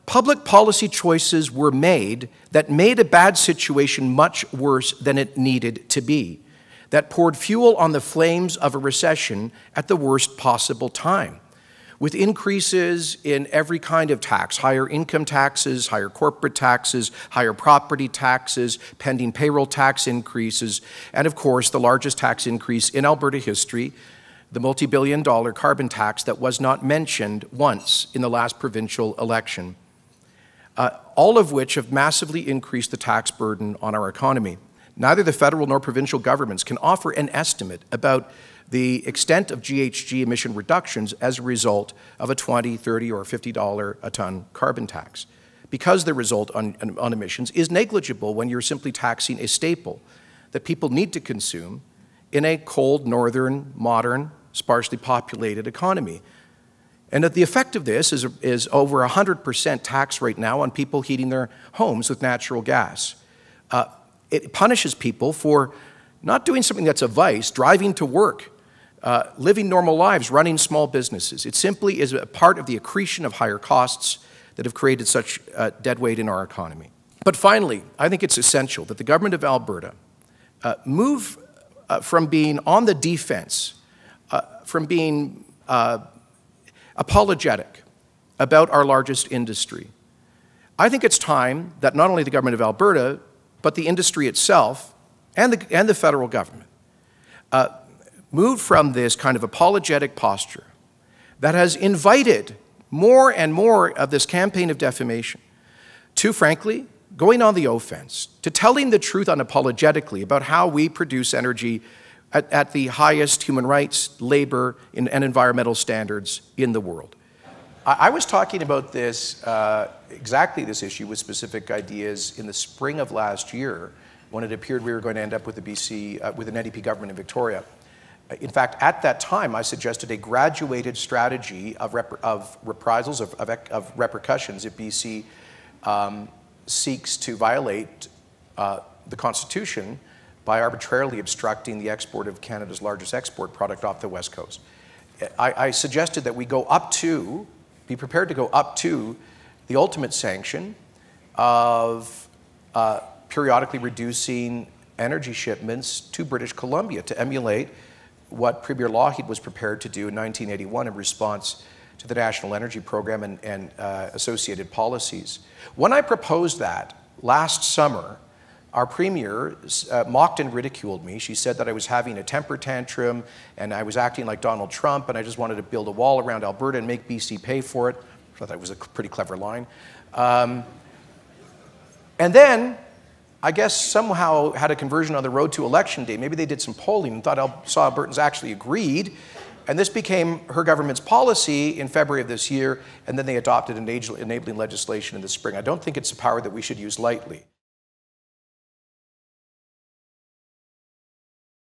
public policy choices were made that made a bad situation much worse than it needed to be, that poured fuel on the flames of a recession at the worst possible time, with increases in every kind of tax, higher income taxes, higher corporate taxes, higher property taxes, pending payroll tax increases, and of course the largest tax increase in Alberta history, the multi-billion-dollar carbon tax that was not mentioned once in the last provincial election, all of which have massively increased the tax burden on our economy. Neither the federal nor provincial governments can offer an estimate about the extent of GHG emission reductions as a result of a $20, $30, or $50 a ton carbon tax, because the result on emissions is negligible when you're simply taxing a staple that people need to consume in a cold, northern, modern, sparsely populated economy. And that the effect of this is over 100% tax right now on people heating their homes with natural gas. It punishes people for not doing something that's a vice, driving to work, living normal lives, running small businesses. It simply is a part of the accretion of higher costs that have created such dead weight in our economy. But finally, I think it's essential that the government of Alberta move from being on the defense, from being apologetic about our largest industry. I think it's time that not only the government of Alberta, but the industry itself and the federal government move from this kind of apologetic posture that has invited more and more of this campaign of defamation to, frankly, going on the offense, to telling the truth unapologetically about how we produce energy at the highest human rights, labor, and environmental standards in the world. I was talking about this, exactly this issue with specific ideas in the spring of last year when it appeared we were going to end up with with an NDP government in Victoria. In fact, at that time, I suggested a graduated strategy of reprisals, of repercussions if BC seeks to violate the Constitution by arbitrarily obstructing the export of Canada's largest export product off the West Coast. I suggested that we be prepared to go up to the ultimate sanction of periodically reducing energy shipments to British Columbia to emulate what Premier Lougheed was prepared to do in 1981 in response to the National Energy Program and associated policies. When I proposed that last summer, our Premier mocked and ridiculed me. She said that I was having a temper tantrum and I was acting like Donald Trump and I just wanted to build a wall around Alberta and make BC pay for it. I thought that was a pretty clever line. And then, I guess somehow had a conversion on the road to election day. Maybe they did some polling and saw Albertans actually agreed. And this became her government's policy in February of this year, and then they adopted enabling legislation in the spring. I don't think it's a power that we should use lightly.